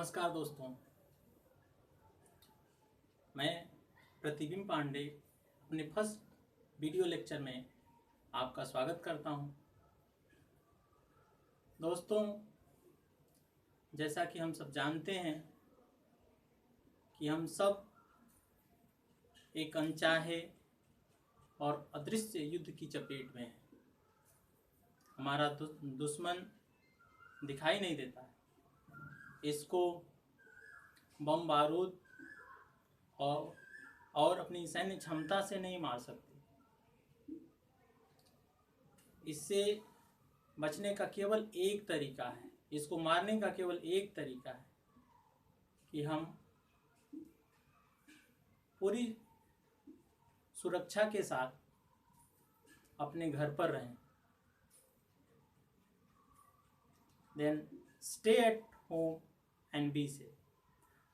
नमस्कार दोस्तों, मैं प्रतिबिंब पांडे अपने फर्स्ट वीडियो लेक्चर में आपका स्वागत करता हूं। दोस्तों, जैसा कि हम सब जानते हैं कि हम सब एक अनचाहे और अदृश्य युद्ध की चपेट में हैं। हमारा दुश्मन दिखाई नहीं देता है, इसको बम बारूद और अपनी सैन्य क्षमता से नहीं मार सकते। इससे बचने का केवल एक तरीका है, इसको मारने का केवल एक तरीका है कि हम पूरी सुरक्षा के साथ अपने घर पर रहें। Then stay at home and be safe.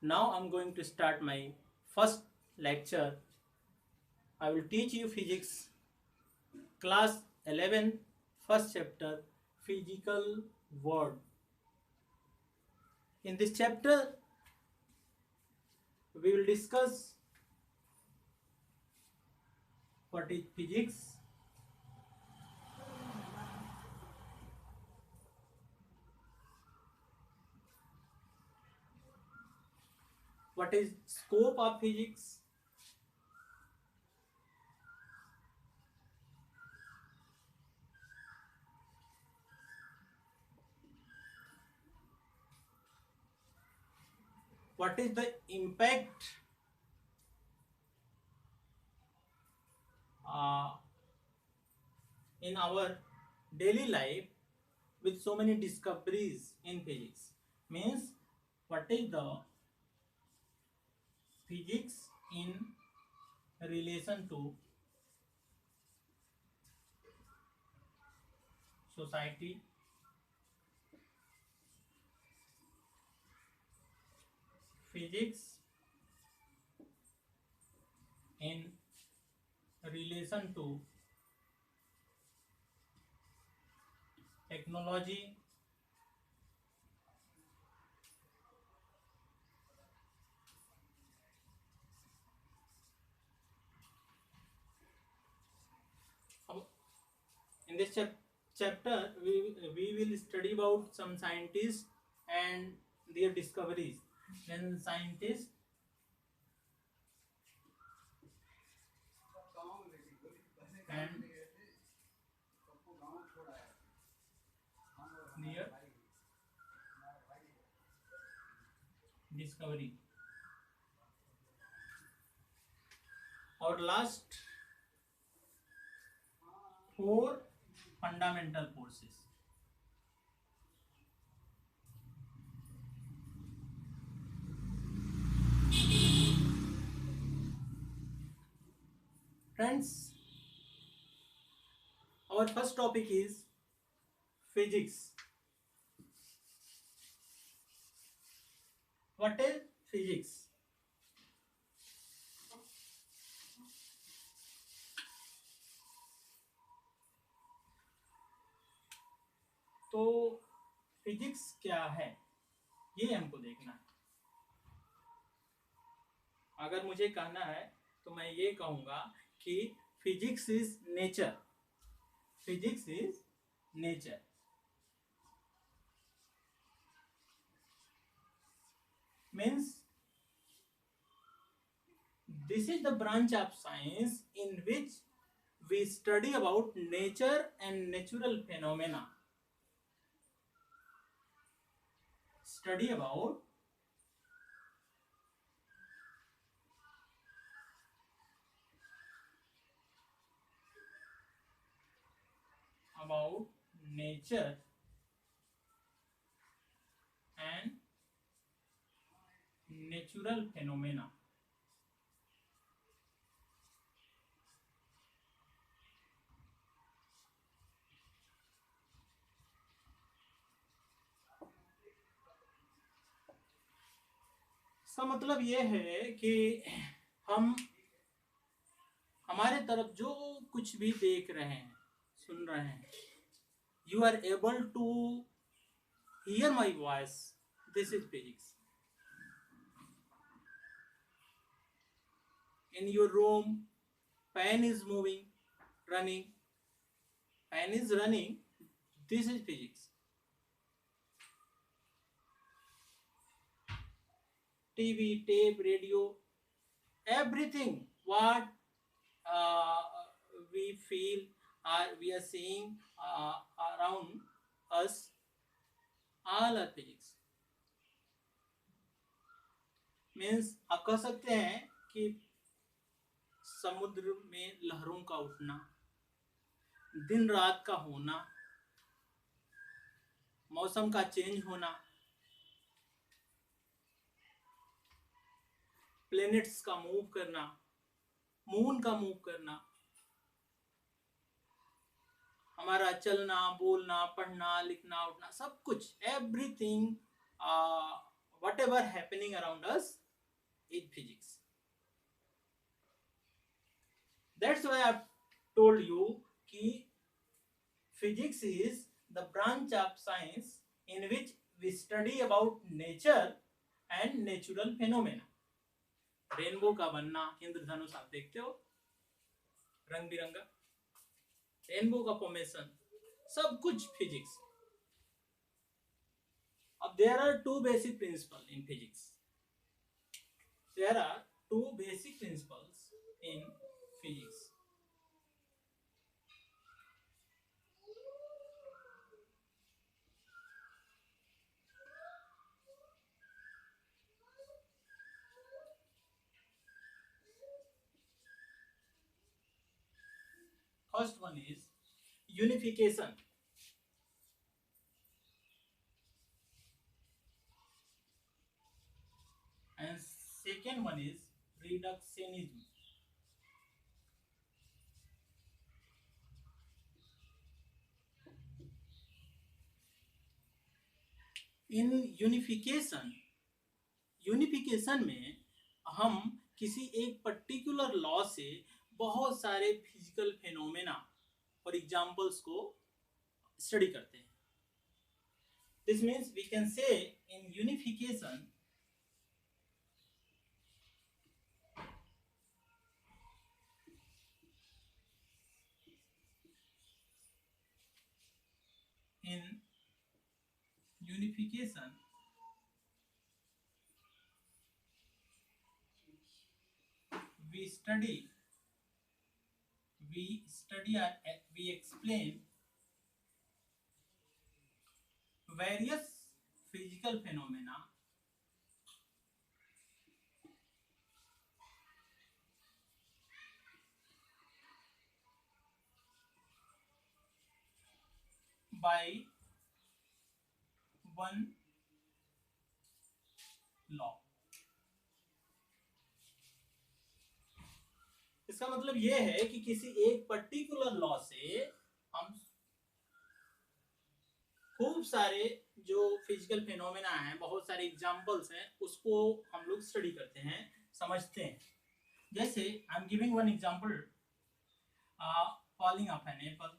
Now I'm going to start my first lecture. I will teach you physics, class 11, first chapter, physical world. In this chapter, we will discuss what is physics, what is scope of physics, what is the impact in our daily life with so many discoveries in physics. Means, what is the physics in relation to society, physics in relation to technology, in this chapter we will study about some scientists and their discoveries. Then scientists and their discovery. और last 4 fundamental forces. Friends, our first topic is physics. What is physics? तो physics क्या है, ये हमको देखना है. अगर मुझे कहना है तो मैं ये कहूँगा कि physics is nature. Physics is nature. Means, this is the branch of science in which we study about nature and natural phenomena. Study about nature and natural phenomena. इसका मतलब ये है कि हम हमारे तरफ जो कुछ भी देख रहे हैं, सुन रहे हैं, you are able to hear my voice. This is physics. In your room, fan is moving, running. Fan is running. This is physics. TV, tape, radio, everything what uh, we feel or we are seeing around us, all are physics. Means आप कह सकते हैं कि समुद्र में लहरों का उठना, दिन रात का होना, मौसम का चेंज होना, प्लैनेट्स का मूव करना, मून का मूव करना, हमारा चलना, बोलना, पढ़ना, लिखना, उठना, सब कुछ, everything, what ever happening around us is physics. That's why I've told you कि physics is the branch of science in which we study about nature and natural phenomena. Rainbow का बनना, इंद्रधनुष आप देखते हो, रंग बिरंगा, रेनबो का फॉर्मेशन, सब कुछ फिजिक्स. अब there are two basic principles in physics. There are two basic principles in physics. First one is unification. And second one is reductionism. In unification में हम किसी एक पर्टिकुलर लॉ से बहुत सारे फिजिकल फेनोमेना और एग्जांपल्स को स्टडी करते हैं. This means we can say in unification we explain various physical phenomena by one law. इसका मतलब यह है कि किसी एक पर्टिकुलर लॉ से हम खूब सारे जो फिजिकल फेनोमेना हैं, बहुत सारे एग्जांपल्स हैं, उसको हम लोग स्टडी करते हैं, समझते हैं. जैसे I am giving one example, falling of an apple.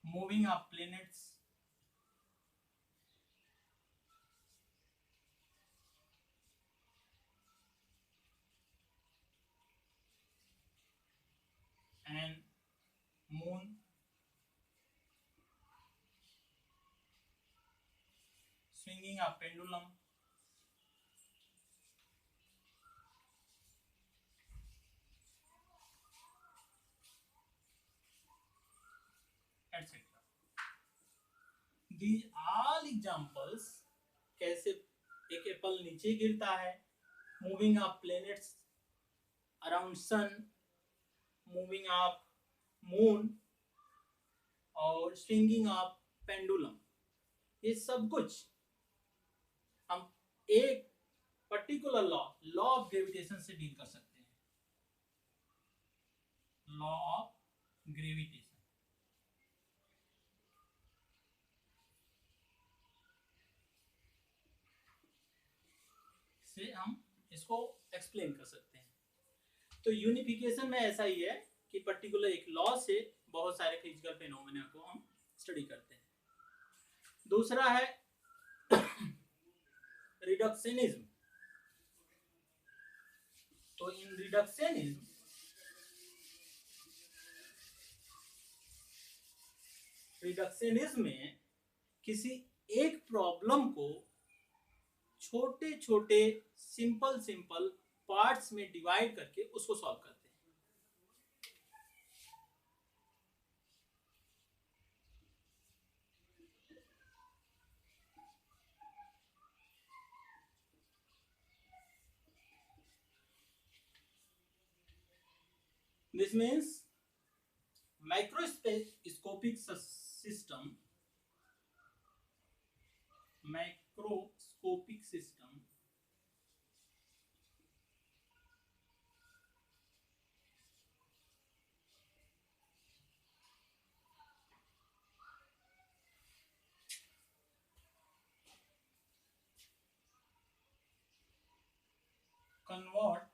moving of planets, and moon, swinging of pendulum, etc. These all examples, कैसे एक एप्पल नीचे गिरता है, moving of planets around sun, moving of moon और स्विंगिंग ऑफ पेंडुलम, ये सब कुछ हम एक पर्टिकुलर लॉ ऑफ ग्रेविटेशन से डील कर सकते हैं. लॉ ऑफ ग्रेविटेशन से हम इसको एक्सप्लेन कर सकते हैं. तो यूनिफिकेशन में ऐसा ही है कि पर्टिकुलर एक लॉ से बहुत सारे फिजिकल फिनोमेना को हम स्टडी करते हैं। दूसरा है रिडक्शनिज्म। तो इन रिडक्शनिज्म में किसी एक प्रॉब्लम को छोटे छोटे सिंपल सिंपल पार्ट्स में डिवाइड करके उसको सॉल्व करते हैं। This means microscopic system convert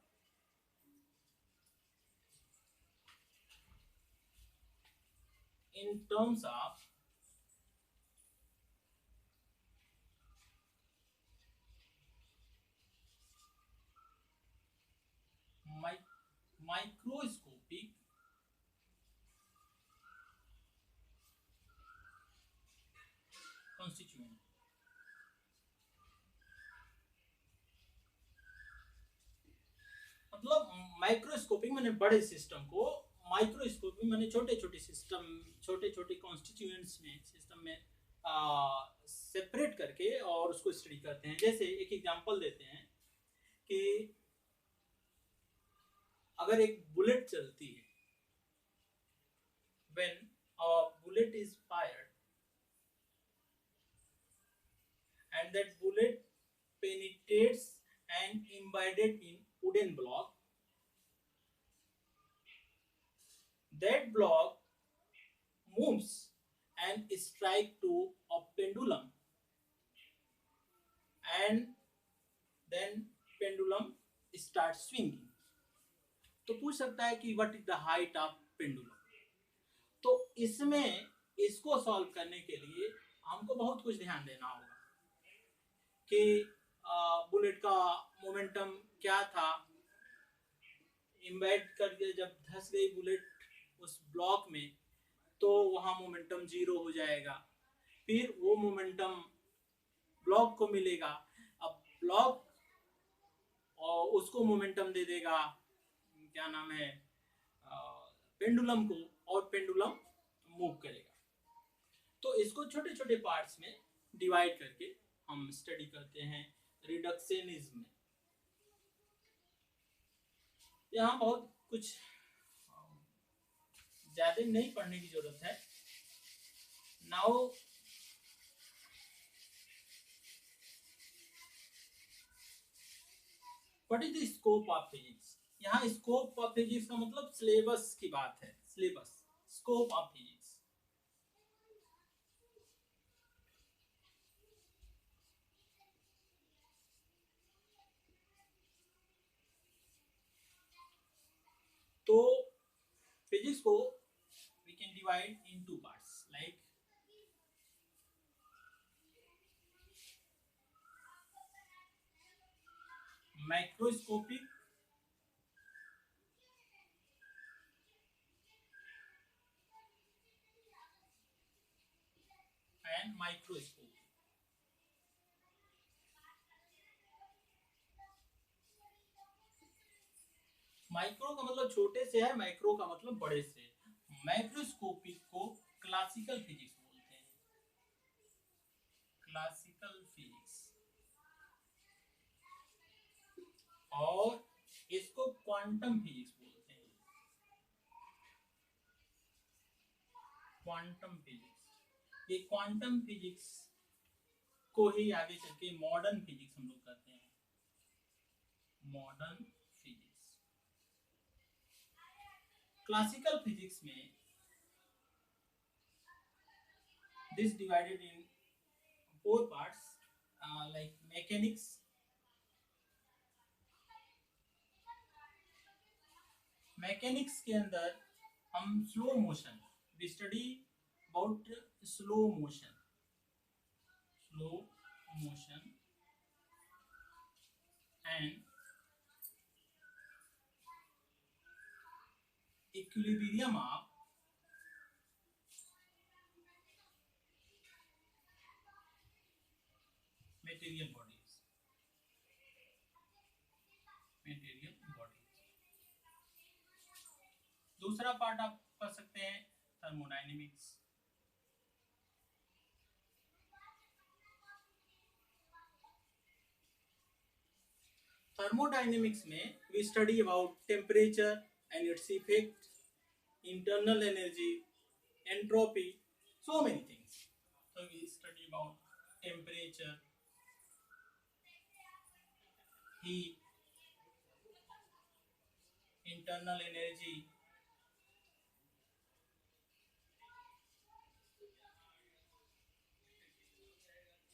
in terms of microscopic constituent। मतलब माइक्रोस्कोपिक मैंने बड़े सिस्टम को, माइक्रोस्कोपिक मैंने छोटे छोटे सिस्टम, छोटे छोटे कॉन्स्टिट्यूएंट्स में सिस्टम में सेपरेट करके और उसको स्टडी करते हैं। जैसे एक एग्जांपल देते हैं कि अगर एक बुलेट चलती है, when a bullet is fired and that bullet penetrates and embedded in wooden block, that block moves and strike to a pendulum, and then pendulum starts swinging। तो पूछ सकता है कि what is the height of pendulum. तो इसमें इसको solve करने के लिए हमको बहुत कुछ ध्यान देना होगा कि बुलेट का मोमेंटम क्या था, इम्बेड करके जब धंस गई बुलेट उस ब्लॉक में तो वहाँ मोमेंटम जीरो हो जाएगा, फिर वो मोमेंटम ब्लॉक को मिलेगा। अब ब्लॉक और उसको मोमेंटम दे देगा, क्या नाम है, पेंडुलम को, और पेंडुलम मूव करेगा। तो इसको छोटे छोटे पार्ट्स में डिवाइड करके हम स्टडी करते हैं रिडक्शनिज्म में। यहाँ बहुत कुछ ज्यादा नहीं पढ़ने की जरूरत है। Now what is the scope of physics. यहाँ स्कोप ऑफ फिजिक्स का मतलब सिलेबस की बात है, सिलेबस, स्कोप ऑफ फिजिक्स। तो फिजिक्स को we can divide in two parts, like macroscopic and microscopic। Micro का मतलब छोटे से है, माइक्रो का मतलब बड़े से। माइक्रोस्कोपिक को क्लासिकल फिजिक्स बोलते हैं, क्लासिकल फिजिक्स, और इसको क्वांटम फिजिक्स बोलते हैं, क्वांटम फिजिक्स। ये क्वांटम फिजिक्स को ही आगे चल के मॉडर्न फिजिक्स हम लोग कहते हैं, मॉडर्न फिजिक्स। क्लासिकल फिजिक्स में this divided in four parts, like mechanics, mechanics के अंदर हम slow motion, we study about slow motion, slow motion and equilibrium of material bodies, material bodies। दूसरा पार्ट आप कर सकते हैं थर्मोडायनेमिक्स। थर्मोडायनेमिक्स में we study about temperature and its effect, internal energy, entropy, so many things. So we study about temperature, heat, internal energy,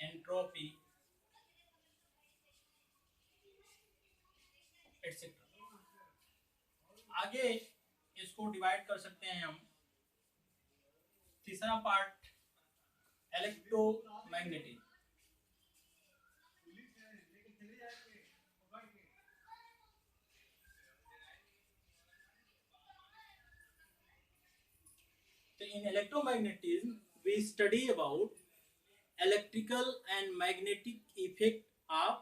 entropy, etc. आगे इसको divide कर सकते हैं हम। तीसरा part electromagnetic. So in electromagnetism we study about electrical and magnetic effect of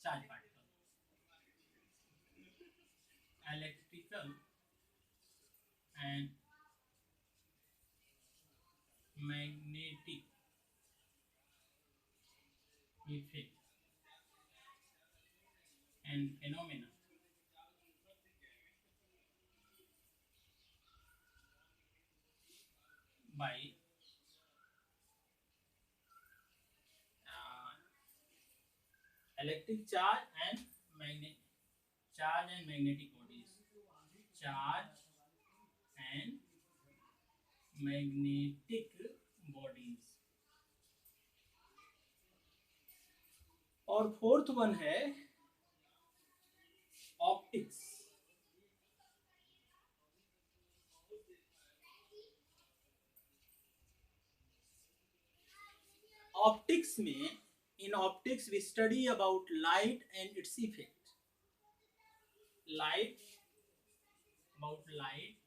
charge particle, electrical and magnetic effect and phenomena by electric charge and magnetic bodies, charge and magnetic bodies। और fourth one है optics. Optics में in optics we study about light and its effect, light, about light,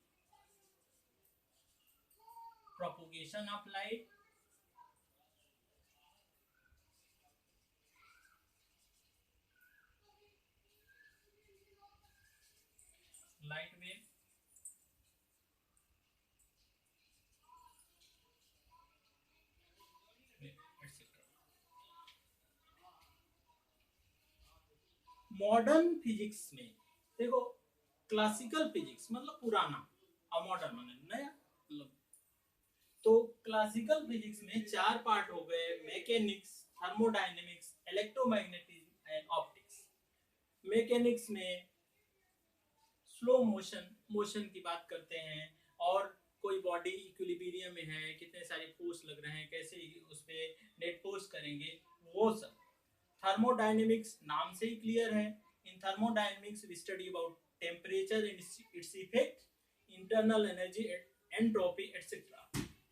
propagation of light, light wave, etc. Modern physics में देखो, classical physics मतलब पुराना और modern मतलब नया, मतलब तो क्लासिकल फिजिक्स में चार पार्ट हो गए, mechanics, thermodynamics, electromagnetism and optics. Mechanics में स्लो मोशन की बात करते हैं, और कोई बॉडी इक्विलिब्रियम में है, कितने सारे फोर्स लग रहे हैं, कैसे उस पर नेट फोर्स करेंगे, वो सब। थर्मोडायनेमिक्स नाम से ही क्लियर है। In thermodynamics we study about temperature and its effect, internal energy, entropy, etcetera.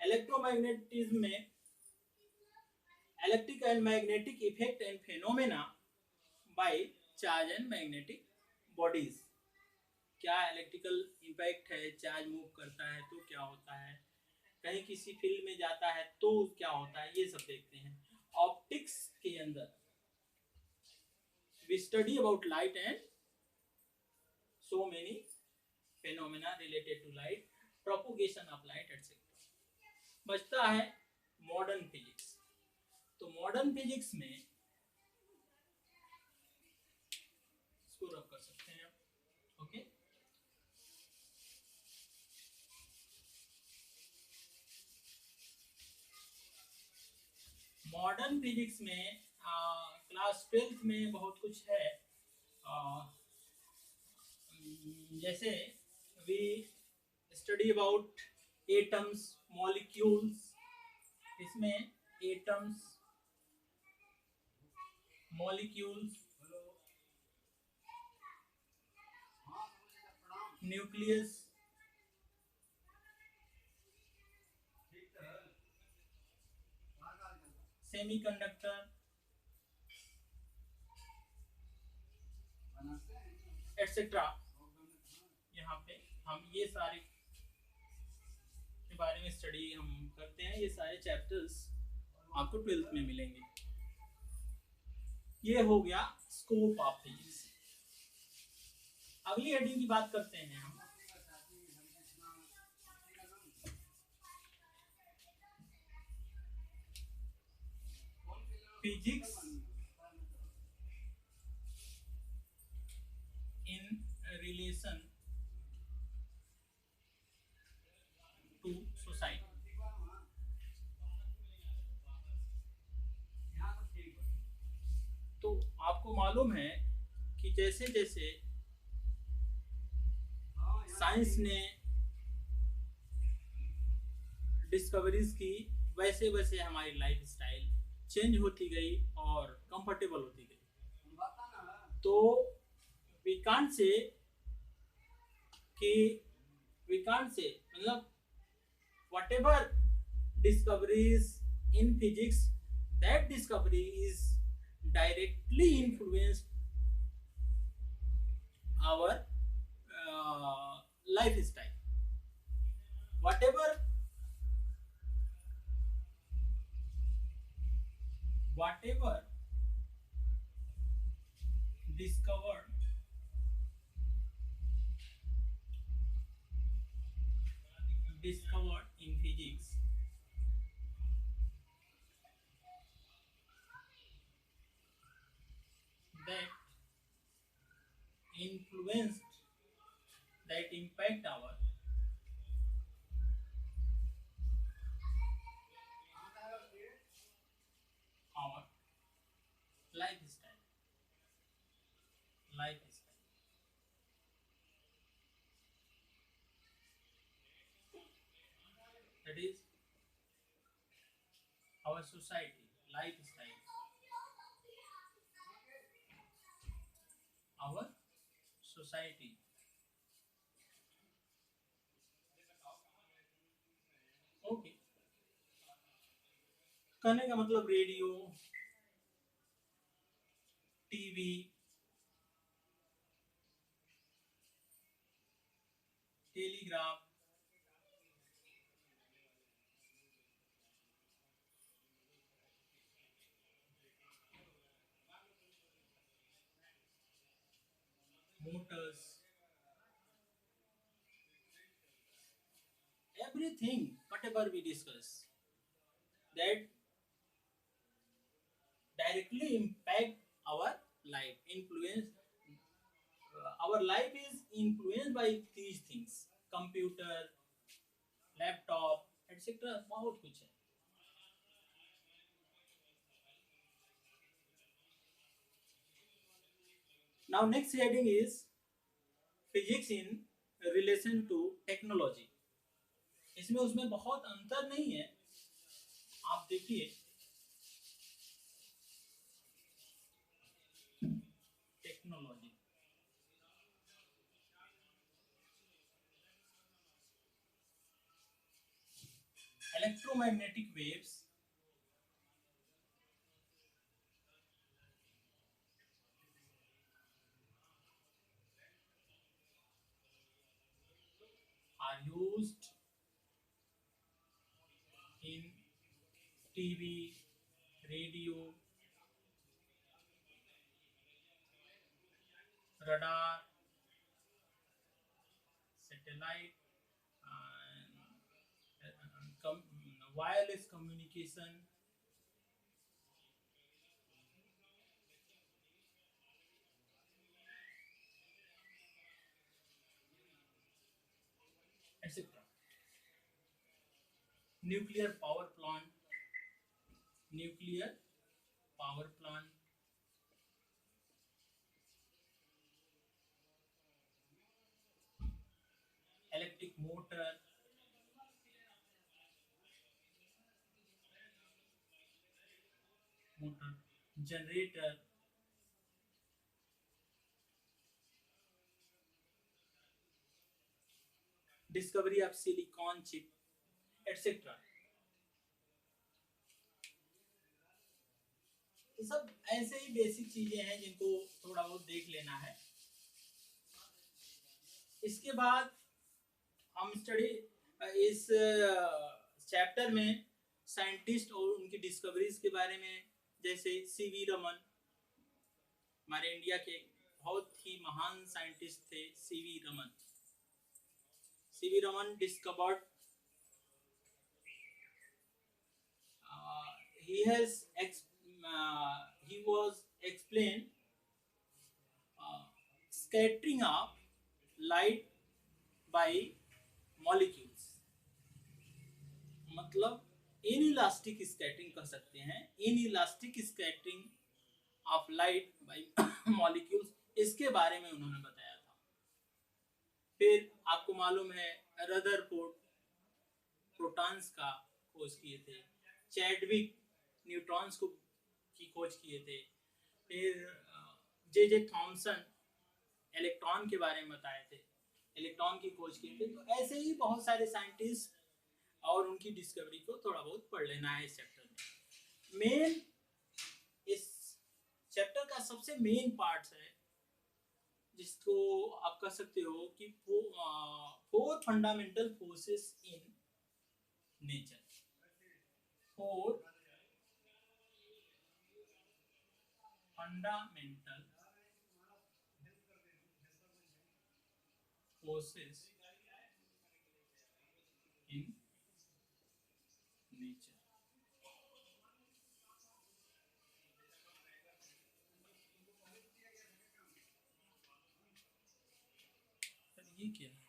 Electromagnetism में electric and magnetic effect and phenomena by charge and magnetic bodies. क्या इलेक्ट्रिकल इम्पैक्ट है, चार्ज मूव करता है तो क्या होता है, कहीं किसी फील्ड में जाता है तो क्या होता है, ये सब देखते हैं। ऑप्टिक्स के अंदर we study about light and so many phenomena related to light, propagation of light, etc. बचता है मॉडर्न फिजिक्स। तो मॉडर्न फिजिक्स में इसको रब कर सकते हैं, ओके। मॉडर्न फिजिक्स में क्लास 12th में बहुत कुछ है, जैसे we study about atoms, molecules. इसमें atoms, molecules, nucleus, semiconductor, etc. यहाँ पे हम ये सारे के बारे में स्टडी हम करते हैं। ये सारे चैप्टर्स आपको 12th में मिलेंगे। ये हो गया स्कोप ऑफ फिजिक्स। अगली हेडिंग की बात करते हैं हम। Physics in relation to society. तो आपको मालूम है कि जैसे जैसे साइंस ने डिस्कवरीज की, वैसे वैसे हमारी लाइफ स्टाइल चेंज होती गई और कंफर्टेबल होती गई। तो वी कांट से कि मतलब whatever discoveries in physics, that discovery is directly influenced our lifestyle. Whatever discovered in physics that influenced, that impact our lifestyle. That is our society, lifestyle, our society. Okay, कहने का मतलब radio, TV, telegraph, motors, everything whatever we discuss, that directly impact our life, influence our life is influenced by these things, computer, laptop, etcetera, बहुत कुछ है। Now next heading is physics in relation to technology. इसमें उसमें बहुत अंतर नहीं है, आप देखिए। Technology, electromagnetic waves are used in TV, radio, radar, satellite, and wireless communication, etc. Nuclear power plant, electric motor, generator, discovery of silicon chip etcetera. ये सब ऐसे ही बेसिक चीजें हैं जिनको थोड़ा बहुत देख लेना है। इसके बाद हम स्टडी इस चैप्टर में साइंटिस्ट और उनकी डिस्कवरीज के बारे में, जैसे सीवी रमन, हमारे इंडिया के बहुत ही महान साइंटिस्ट थे CV Raman. CV Raman discovered he was explained scattering of light by molecules, मतलब इनइलास्टिक स्कैटरिंग कह सकते हैं, inelastic scattering of light by molecules, इसके बारे में उन्होंने बताया था। फिर आपको मालूम है रदरफोर्ड प्रोटॉन्स का खोज किए थे, चैडविक न्यूट्रॉन्स को की खोज किए थे, फिर जे थॉमसन इलेक्ट्रॉन के बारे में बताए थे, इलेक्ट्रॉन की खोज की थी। तो ऐसे ही बहुत सारे साइंटिस्ट और उनकी डिस्कवरी को थोड़ा बहुत पढ़ लेना है इस चैप्टर में। मेन इस चैप्टर का सबसे मेन पार्ट है जिसको आप कह सकते हो कि 4 fundamental forces in nature. 4 fundamental forces in nature। ये क्या है?